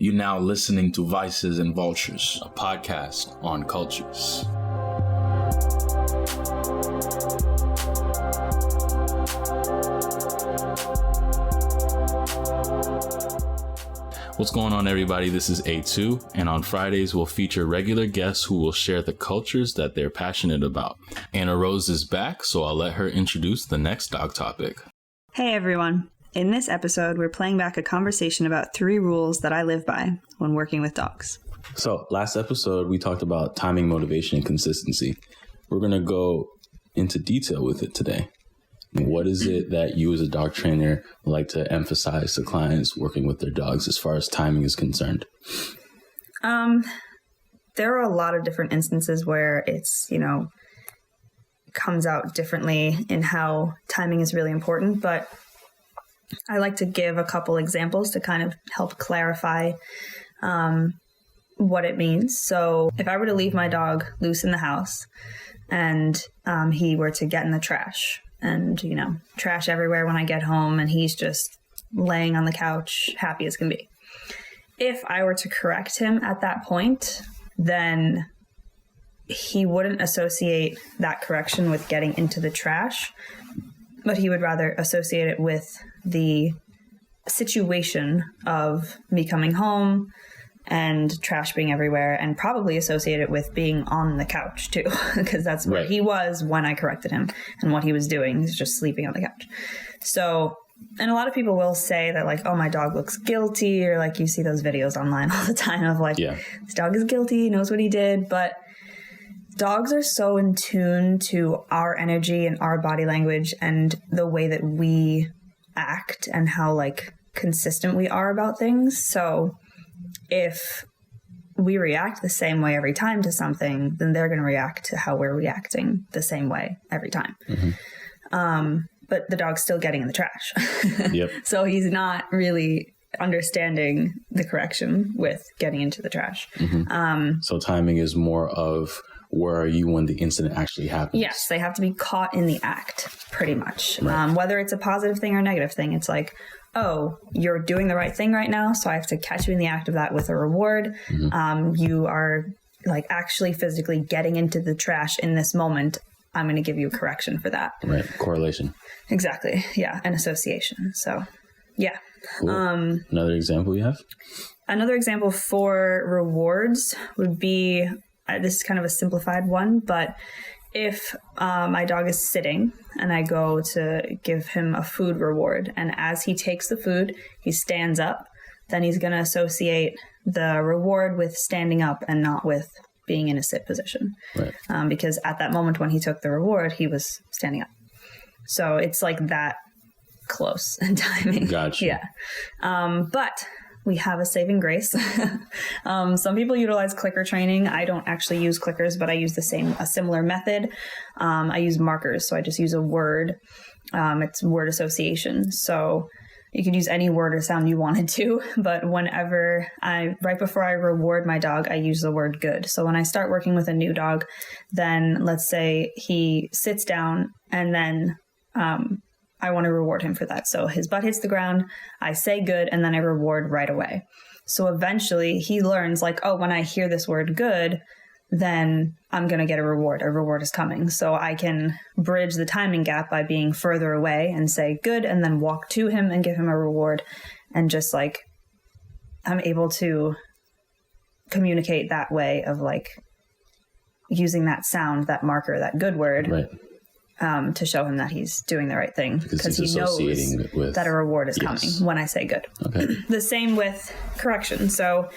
You're now listening to Vices and Vultures, a podcast on cultures. What's going on, everybody? This is A2, and on Fridays we'll feature regular guests who will share the cultures that they're passionate about. Annarose is back, so I'll let her introduce the next dog topic. Hey everyone. In this episode, we're playing back a conversation about 3 rules that I live by when working with dogs. So last episode, we talked about timing, motivation, and consistency. We're going to go into detail with it today. What is it that you as a dog trainer like to emphasize to clients working with their dogs as far as timing is concerned? There are a lot of different instances where it's, comes out differently in how timing is really important, but I like to give a couple examples to kind of help clarify what it means. So if I were to leave my dog loose in the house and he were to get in the trash and, trash everywhere when I get home and he's just laying on the couch, happy as can be. If I were to correct him at that point, then he wouldn't associate that correction with getting into the trash, but he would rather associate it with the situation of me coming home and trash being everywhere, and probably associate it with being on the couch too, because that's where he was when I corrected him, and what he was doing is just sleeping on the couch. So, and a lot of people will say that like, oh, my dog looks guilty, or like you see those videos online all the time of like, this dog is guilty, he knows what he did, but dogs are so in tune to our energy and our body language and the way that we act and how like consistent we are about things. So if we react the same way every time to something, then they're going to react to how we're reacting the same way every time. Mm-hmm. But the dog's still getting in the trash. Yep. So he's not really understanding the correction with getting into the trash. Mm-hmm. So timing is more of where are you when the incident actually happens? Yes, they have to be caught in the act, pretty much. Right. Whether it's a positive thing or a negative thing, it's like, oh, you're doing the right thing right now, so I have to catch you in the act of that with a reward. Mm-hmm. You are like actually physically getting into the trash in this moment. I'm going to give you a correction for that. Right. Correlation. Exactly. Yeah. And association. So, yeah. Cool. Another example you have? Another example for rewards would be, this is kind of a simplified one, but if my dog is sitting and I go to give him a food reward, and as he takes the food, he stands up, then he's going to associate the reward with standing up and not with being in a sit position. Right. Because at that moment when he took the reward, he was standing up. So it's like that close in timing. Gotcha. Yeah. But we have a saving grace. Some people utilize clicker training. I don't actually use clickers, but I use a similar method. I use markers. So I just use a word. It's word association. So you could use any word or sound you wanted to, but right before I reward my dog, I use the word good. So when I start working with a new dog, then let's say he sits down and then, I want to reward him for that. So his butt hits the ground, I say good, and then I reward right away. So eventually he learns like, oh, when I hear this word good, then I'm going to get a reward. A reward is coming. So I can bridge the timing gap by being further away and say good, and then walk to him and give him a reward. And just like, I'm able to communicate that way of like using that sound, that marker, that good word. Right. To show him that he's doing the right thing, because he knows that a reward is coming when I say good. Okay. The same with correction. So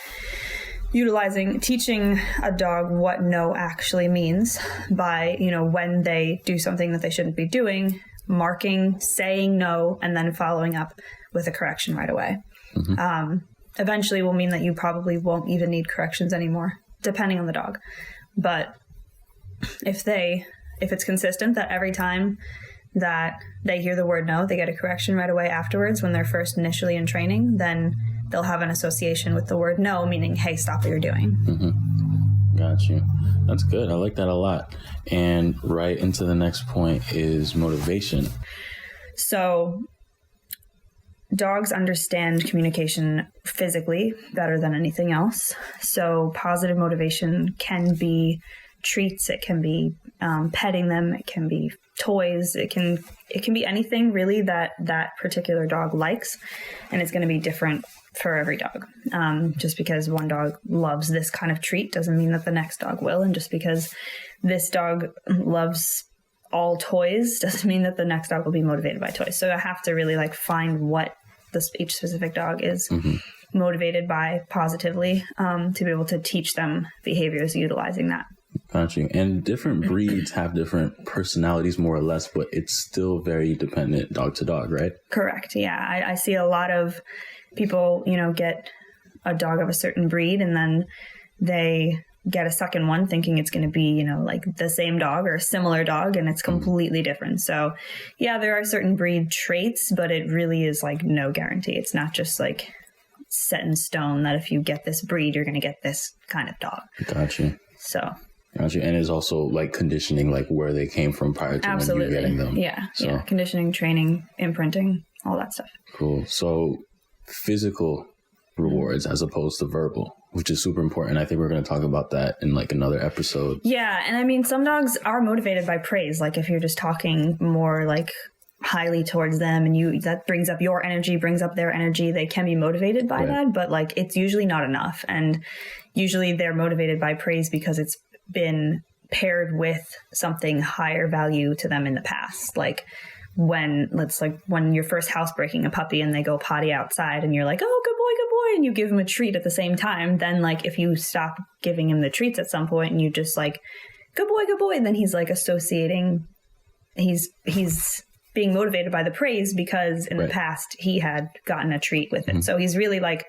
teaching a dog what no actually means by, when they do something that they shouldn't be doing, marking, saying no, and then following up with a correction right away. Mm-hmm. Eventually will mean that you probably won't even need corrections anymore, depending on the dog. But if it's consistent that every time that they hear the word no, they get a correction right away afterwards when they're first initially in training, then they'll have an association with the word no, meaning, hey, stop what you're doing. Mm-hmm. Got you. That's good. I like that a lot. And right into the next point is motivation. So dogs understand communication physically better than anything else. So positive motivation can be treats, it can be petting them, it can be toys, it can be anything really that particular dog likes, and it's going to be different for every dog. Just because one dog loves this kind of treat doesn't mean that the next dog will, and just because this dog loves all toys doesn't mean that the next dog will be motivated by toys. So I have to really like find what each specific dog is motivated by positively, to be able to teach them behaviors utilizing that. Got you. And different breeds have different personalities, more or less, but it's still very dependent dog to dog, right? Correct. Yeah. I see a lot of people, get a dog of a certain breed and then they get a second one thinking it's going to be, like the same dog or a similar dog, and it's completely different. So yeah, there are certain breed traits, but it really is like no guarantee. It's not just like set in stone that if you get this breed, you're going to get this kind of dog. Got you. Gotcha. And it's also like conditioning, like where they came from prior to when you're getting them. Yeah. So. Yeah. Conditioning, training, imprinting, all that stuff. Cool. So physical rewards as opposed to verbal, which is super important. I think we're going to talk about that in like another episode. Yeah. And I mean, some dogs are motivated by praise. Like if you're just talking more like highly towards them and that brings up your energy, brings up their energy, they can be motivated by that, but like it's usually not enough. And usually they're motivated by praise because it's been paired with something higher value to them in the past. Like when you're first housebreaking a puppy and they go potty outside and you're like, oh, good boy, and you give him a treat at the same time, then like if you stop giving him the treats at some point and you just like, good boy, then he's like associating, he's being motivated by the praise because in the past he had gotten a treat with it. So he's really like,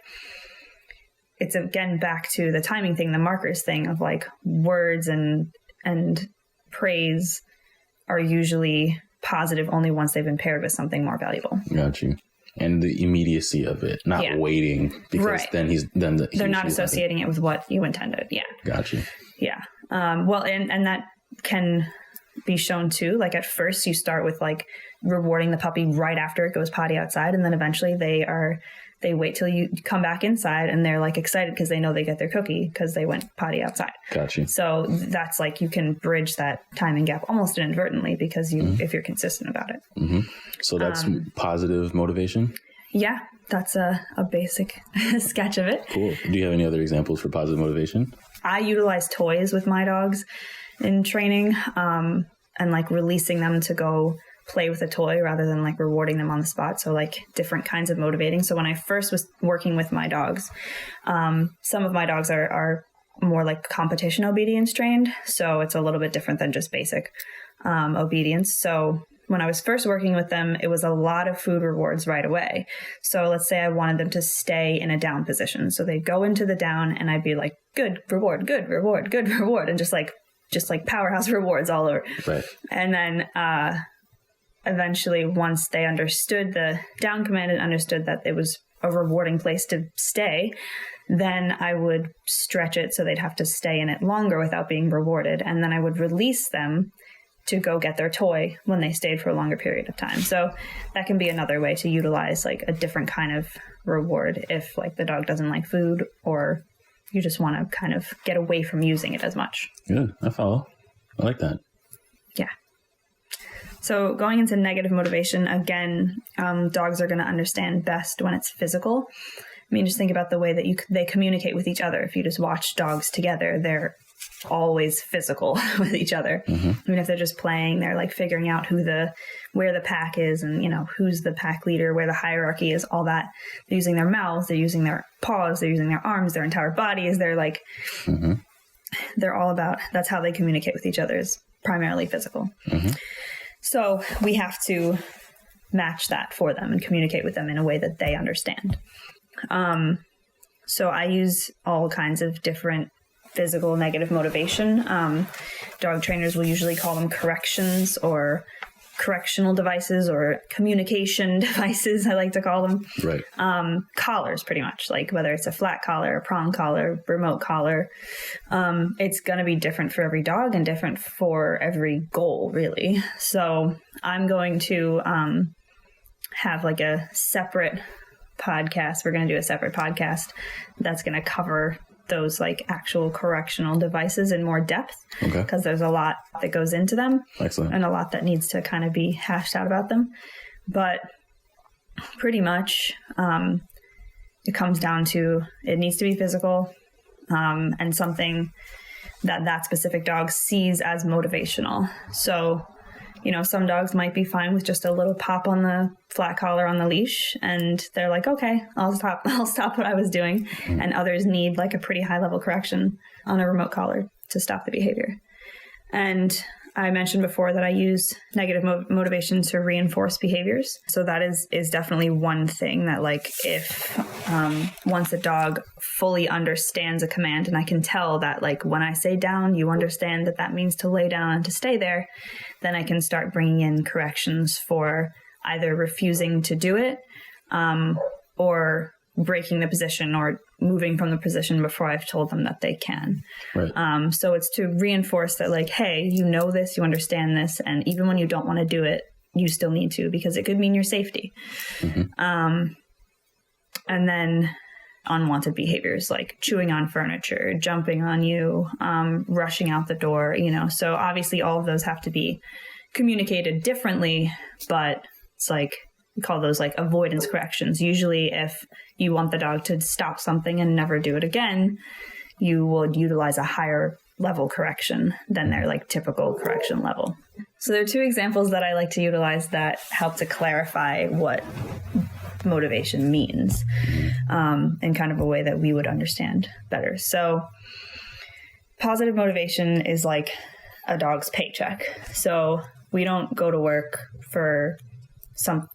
it's again back to the timing thing, the markers thing of like words and praise are usually positive only once they've been paired with something more valuable. Got you. And the immediacy of it, not waiting, because then they're not associating it with what you intended. Yeah. Got you. Yeah. Well, and that can be shown too. Like at first you start with like rewarding the puppy right after it goes potty outside. And then eventually they wait till you come back inside and they're like excited because they know they get their cookie because they went potty outside. Gotcha. So that's like, you can bridge that timing gap almost inadvertently because if you're consistent about it. So that's positive motivation. Yeah. That's a basic sketch of it. Cool. Do you have any other examples for positive motivation? I utilize toys with my dogs in training, and like releasing them to go play with a toy rather than like rewarding them on the spot. So like different kinds of motivating. So when I first was working with my dogs, some of my dogs are more like competition obedience trained. So it's a little bit different than just basic obedience. So when I was first working with them, it was a lot of food rewards right away. So let's say I wanted them to stay in a down position. So they'd go into the down and I'd be like, good reward, good reward, good reward. And just like powerhouse rewards all over. Right. And then eventually, once they understood the down command and understood that it was a rewarding place to stay, then I would stretch it so they'd have to stay in it longer without being rewarded. And then I would release them to go get their toy when they stayed for a longer period of time. So that can be another way to utilize like a different kind of reward if like the dog doesn't like food or you just want to kind of get away from using it as much. Good. I follow. I like that. Yeah. So going into negative motivation, again, dogs are going to understand best when it's physical. I mean, just think about the way that they communicate with each other. If you just watch dogs together, they're always physical with each other. I mean, if they're just playing, they're like figuring out where the pack is and, who's the pack leader, where the hierarchy is, all that. They're using their mouths, they're using their paws, they're using their arms, their entire bodies. They're like, they're all about, that's how they communicate with each other, is primarily physical. So we have to match that for them and communicate with them in a way that they understand. So I use all kinds of different physical negative motivation. Dog trainers will usually call them corrections or correctional devices or communication devices, I like to call them. Right. Collars, pretty much, like whether it's a flat collar, a prong collar, remote collar. It's going to be different for every dog and different for every goal, really. So I'm going to have like a separate podcast. We're going to do a separate podcast that's going to cover those like actual correctional devices in more depth, because there's a lot that goes into them. Excellent. And a lot that needs to kind of be hashed out about them. But pretty much it comes down to it needs to be physical, and something that specific dog sees as motivational. So, you know, some dogs might be fine with just a little pop on the flat collar on the leash, and they're like, okay, I'll stop what I was doing. And others need like a pretty high level correction on a remote collar to stop the behavior. And I mentioned before that I use negative motivation to reinforce behaviors. So that is definitely one thing that, like, if once a dog fully understands a command, and I can tell that, like, when I say down, you understand that means to lay down and to stay there, then I can start bringing in corrections for either refusing to do it, or breaking the position or moving from the position before I've told them that they can. Right. So it's to reinforce that, like, hey, you know this, you understand this, and even when you don't want to do it, you still need to, because it could mean your safety. And then unwanted behaviors like chewing on furniture, jumping on you, rushing out the door, you know. So obviously all of those have to be communicated differently, but it's like, we call those like avoidance corrections. Usually if you want the dog to stop something and never do it again, you would utilize a higher level correction than their like typical correction level. So there are two examples that I like to utilize that help to clarify what motivation means, in kind of a way that we would understand better. So positive motivation is like a dog's paycheck. So we don't go to work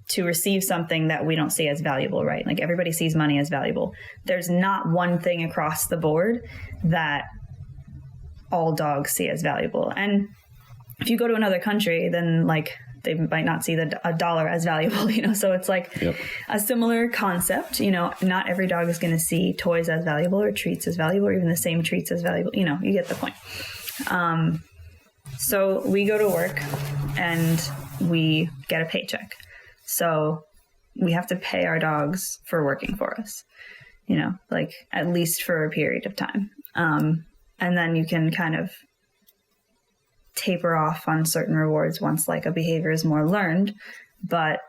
to receive something that we don't see as valuable, right? Like, everybody sees money as valuable. There's not one thing across the board that all dogs see as valuable. And if you go to another country, then like they might not see a dollar as valuable, you know? So it's like a similar concept, you know, not every dog is going to see toys as valuable or treats as valuable, or even the same treats as valuable. You know, you get the point. So we go to work and we get a paycheck. So we have to pay our dogs for working for us, you know, like at least for a period of time. And then you can kind of taper off on certain rewards once like a behavior is more learned. But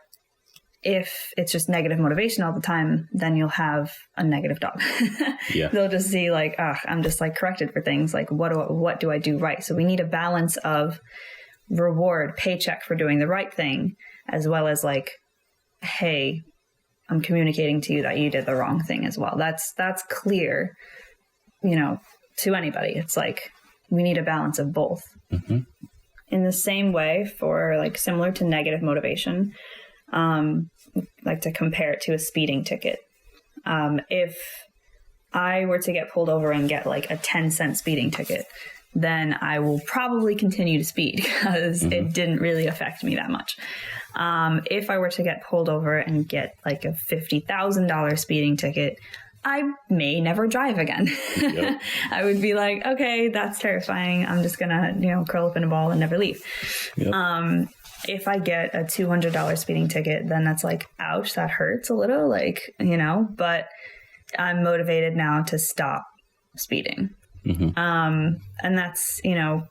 if it's just negative motivation all the time, then you'll have a negative dog. They'll just see like, I'm just like corrected for things. Like, what do I do right? So we need a balance of reward, paycheck for doing the right thing, as well as like, hey, I'm communicating to you that you did the wrong thing as well. That's clear, you know, to anybody. It's like, we need a balance of both. In the same way, for like similar to negative motivation, like to compare it to a speeding ticket. If I were to get pulled over and get like a 10-cent speeding ticket, then I will probably continue to speed because it didn't really affect me that much. If I were to get pulled over and get like a $50,000 speeding ticket, I may never drive again. I would be like, okay, that's terrifying. I'm just gonna, you know, curl up in a ball and never leave. If I get a $200 speeding ticket, then that's like, ouch, that hurts a little, like, you know, but I'm motivated now to stop speeding. And that's, you know,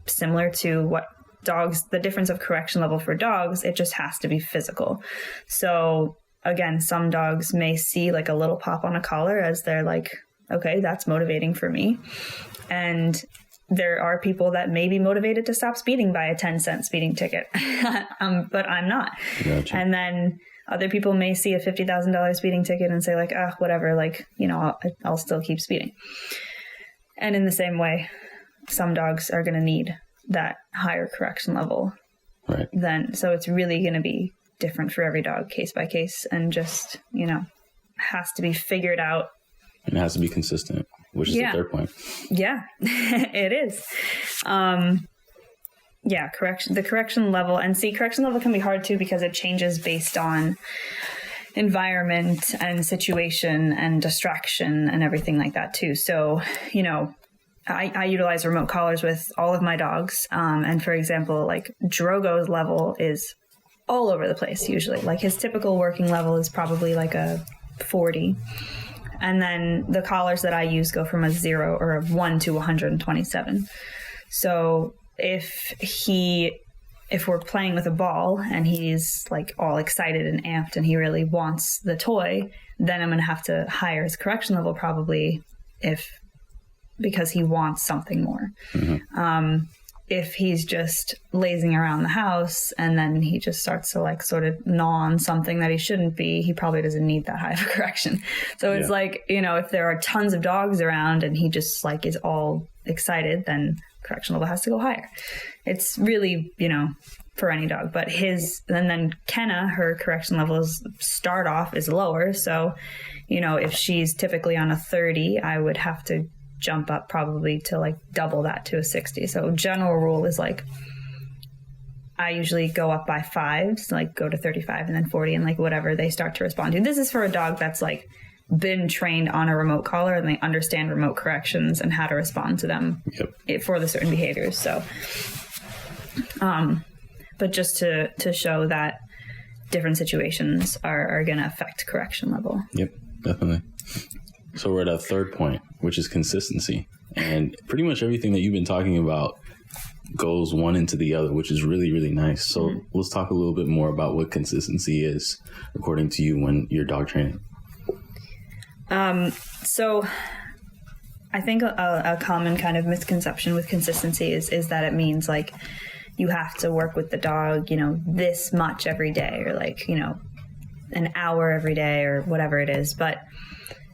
similar to what dogs, the difference of correction level for dogs, it just has to be physical. So again, some dogs may see like a little pop on a collar as they're like, okay, that's motivating for me. And there are people that may be motivated to stop speeding by a 10-cent speeding ticket, but I'm not. Gotcha. And then other people may see a $50,000 speeding ticket and say like, whatever, like, you know, I'll still keep speeding. And in the same way, some dogs are going to need that higher correction level. Right. So it's really going to be different for every dog, case by case, and just, you know, has to be figured out. And it has to be consistent, which is the third point. Yeah, it is. The correction level. And see, correction level can be hard too because it changes based on environment and situation and distraction and everything like that too. So, you know, I utilize remote collars with all of my dogs. And for example, like Drogo's level is all over the place usually. Like his typical working level is probably like a 40. And then the collars that I use go from a 0 or a 1 to 127. So if we're playing with a ball and he's like all excited and amped and he really wants the toy, then I'm going to have to higher his correction level probably because he wants something more. Mm-hmm. If he's just lazing around the house and then he just starts to like sort of gnaw on something that he shouldn't be, he probably doesn't need that high of a correction. So it's like, if there are tons of dogs around and he just like is all excited, then correction level has to go higher. It's really, for any dog. But then Kenna, her correction levels start off is lower. So, if she's typically on a 30, I would have to jump up probably to like double that to a 60. So general rule is like I usually go up by 5, so like go to 35 and then 40 and like whatever they start to respond to. This is for a dog that's like been trained on a remote collar and they understand remote corrections and how to respond to them for the certain behaviors. So but just to show that different situations are going to affect correction level. Yep, definitely. So we're at a third point, which is consistency. And pretty much everything that you've been talking about goes one into the other, which is really, really nice. So let's talk a little bit more about what consistency is, according to you, when you're dog training. So I think a common kind of misconception with consistency is that it means like you have to work with the dog, this much every day or like, an hour every day or whatever it is. But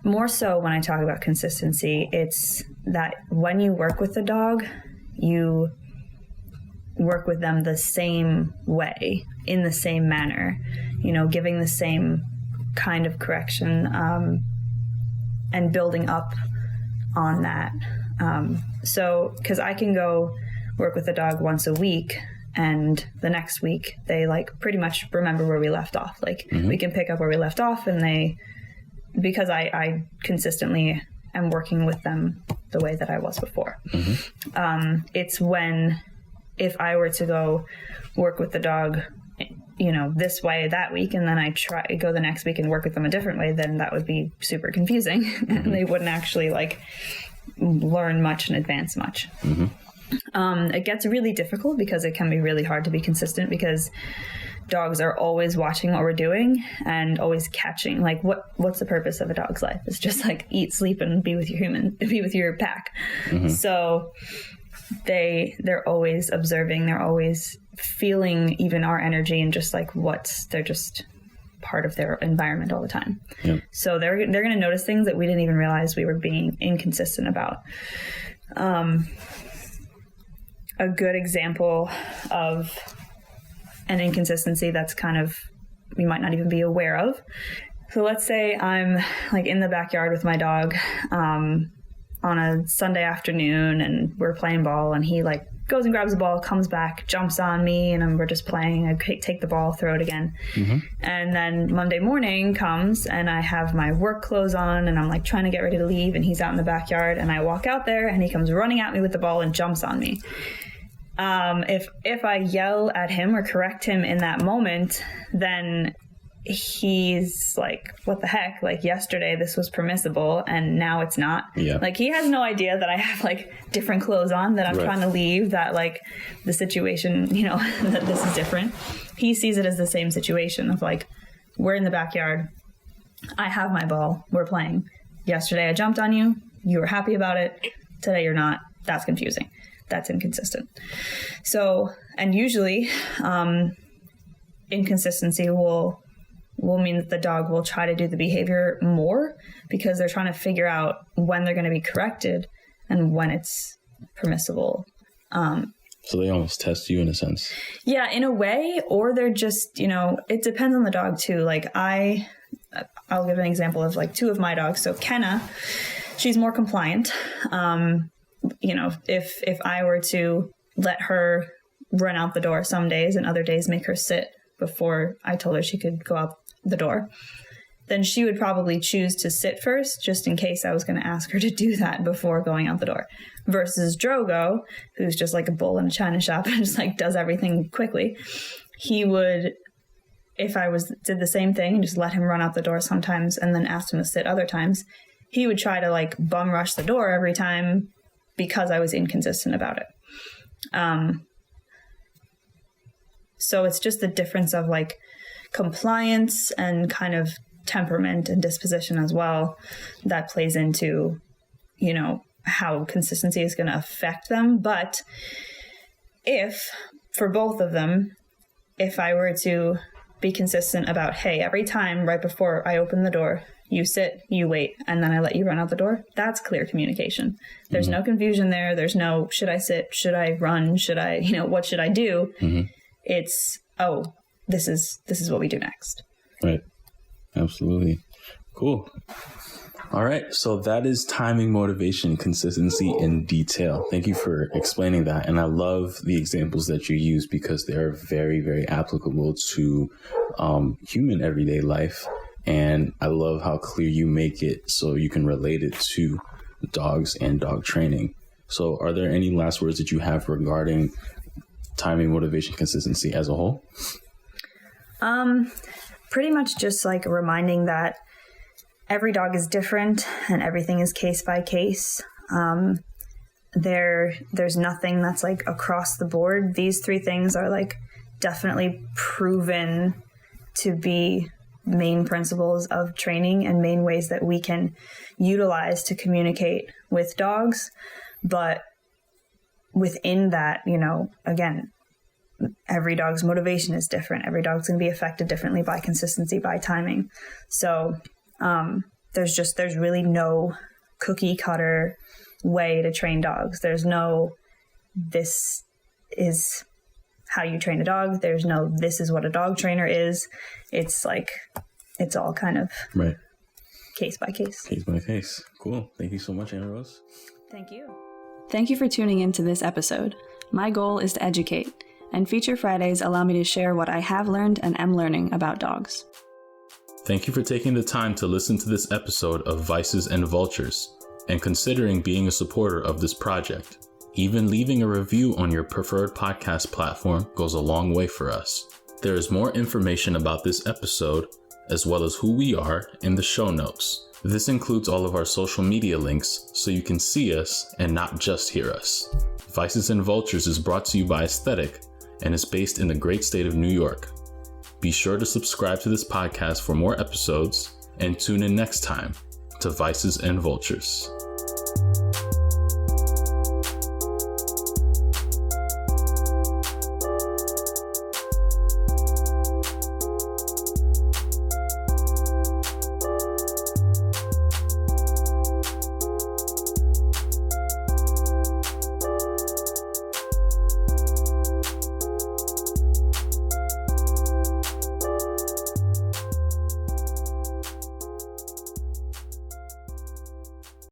more so when I talk about consistency, it's that when you work with the dog, you work with them the same way, in the same manner, giving the same kind of correction and building up on that. So, because I can go work with the dog once a week and the next week they like pretty much remember where we left off. Like we can pick up where we left off and because I consistently am working with them the way that I was before. It's if I were to go work with the dog, this way that week, and then I go the next week and work with them a different way, then that would be super confusing and they wouldn't actually like learn much and advance much. It gets really difficult because it can be really hard to be consistent because dogs are always watching what we're doing and always catching. Like what's the purpose of a dog's life? It's just like eat, sleep, and be with your pack. So they're always observing. They're always feeling even our energy and just like they're just part of their environment all the time. So they're going to notice things that we didn't even realize we were being inconsistent about. A good example of an inconsistency that's kind of you might not even be aware of. So let's say I'm like in the backyard with my dog on a Sunday afternoon and we're playing ball and he like goes and grabs the ball, comes back, jumps on me, and we're just playing. I take the ball, throw it again. And then Monday morning comes and I have my work clothes on and I'm like trying to get ready to leave and he's out in the backyard and I walk out there and he comes running at me with the ball and jumps on me. If I yell at him or correct him in that moment, then he's like, what the heck? Like yesterday this was permissible and now it's not. Like he has no idea that I have like different clothes on, that I'm trying to leave, that like the situation, that this is different. He sees it as the same situation of like, we're in the backyard. I have my ball. We're playing. Yesterday I jumped on you. You were happy about it. Today you're not. That's confusing. That's inconsistent. So, and usually, inconsistency will mean that the dog will try to do the behavior more because they're trying to figure out when they're going to be corrected and when it's permissible. So they almost test you in a sense. Yeah, in a way, or they're just, it depends on the dog too. Like I'll give an example of like 2 of my dogs. So Kenna, she's more compliant. If I were to let her run out the door some days and other days make her sit before I told her she could go out the door, then she would probably choose to sit first just in case I was going to ask her to do that before going out the door. Versus Drogo, who's just like a bull in a china shop and just like does everything quickly. He would if I did the same thing and just let him run out the door sometimes and then asked him to sit other times, he would try to like bum rush the door every time because I was inconsistent about it. So it's just the difference of like compliance and kind of temperament and disposition as well that plays into, you know, how consistency is going to affect them. But if for both of them, if I were to be consistent about, hey, every time right before I open the door, you sit, you wait, and then I let you run out the door, that's clear communication. There's no confusion there. There's no, should I sit? Should I run? Should I, you know, what should I do? It's, oh, this is what we do next. Right. Absolutely. Cool. All right. So that is timing, motivation, consistency in detail. Thank you for explaining that. And I love the examples that you use because they're very, very applicable to human everyday life. And I love how clear you make it so you can relate it to dogs and dog training. So are there any last words that you have regarding timing, motivation, consistency as a whole? Pretty much just like reminding that every dog is different and everything is case by case. There's nothing that's like across the board. These three things are like definitely proven to be main principles of training and main ways that we can utilize to communicate with dogs. But within that, you know, again, every dog's motivation is different. Every dog's going to be affected differently by consistency, by timing. So there's really no cookie cutter way to train dogs. There's no, this is how you train a dog. There's no, this is what a dog trainer is. It's like, it's all kind of right, case by case. Case by case. Cool. Thank you so much, Annarose. Thank you. Thank you for tuning into this episode. My goal is to educate, and Feature Fridays allow me to share what I have learned and am learning about dogs. Thank you for taking the time to listen to this episode of Vices and Vultures and considering being a supporter of this project. Even leaving a review on your preferred podcast platform goes a long way for us. There is more information about this episode, as well as who we are, in the show notes. This includes all of our social media links so you can see us and not just hear us. Vices and Vultures is brought to you by Aesthetic and is based in the great state of New York. Be sure to subscribe to this podcast for more episodes and tune in next time to Vices and Vultures.